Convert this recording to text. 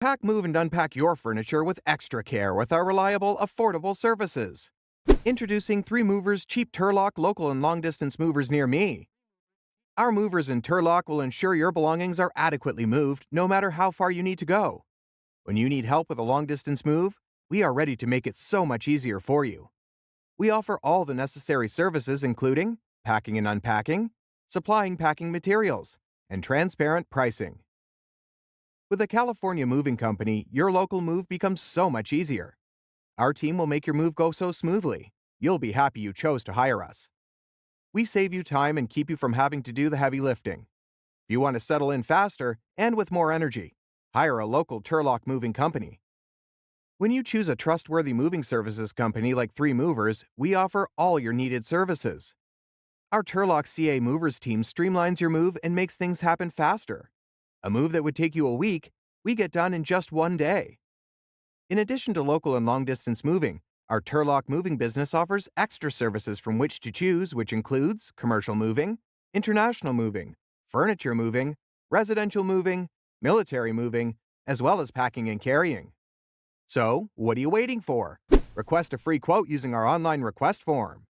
Pack, move, and unpack your furniture with extra care with our reliable, affordable services. Introducing 3 Movers cheap Turlock local and long-distance movers near me. Our movers in Turlock will ensure your belongings are adequately moved no matter how far you need to go. When you need help with a long-distance move, we are ready to make it so much easier for you. We offer all the necessary services including packing and unpacking, supplying packing materials, and transparent pricing. With a California moving company, your local move becomes so much easier. Our team will make your move go so smoothly, you'll be happy you chose to hire us. We save you time and keep you from having to do the heavy lifting. If you want to settle in faster and with more energy, hire a local Turlock moving company. When you choose a trustworthy moving services company like 3 Movers, we offer all your needed services. Our Turlock CA Movers team streamlines your move and makes things happen faster. A move that would take you a week, we get done in just 1 day. In addition to local and long-distance moving, our Turlock moving business offers extra services from which to choose, which includes commercial moving, international moving, furniture moving, residential moving, military moving, as well as packing and carrying. So, what are you waiting for? Request a free quote using our online request form.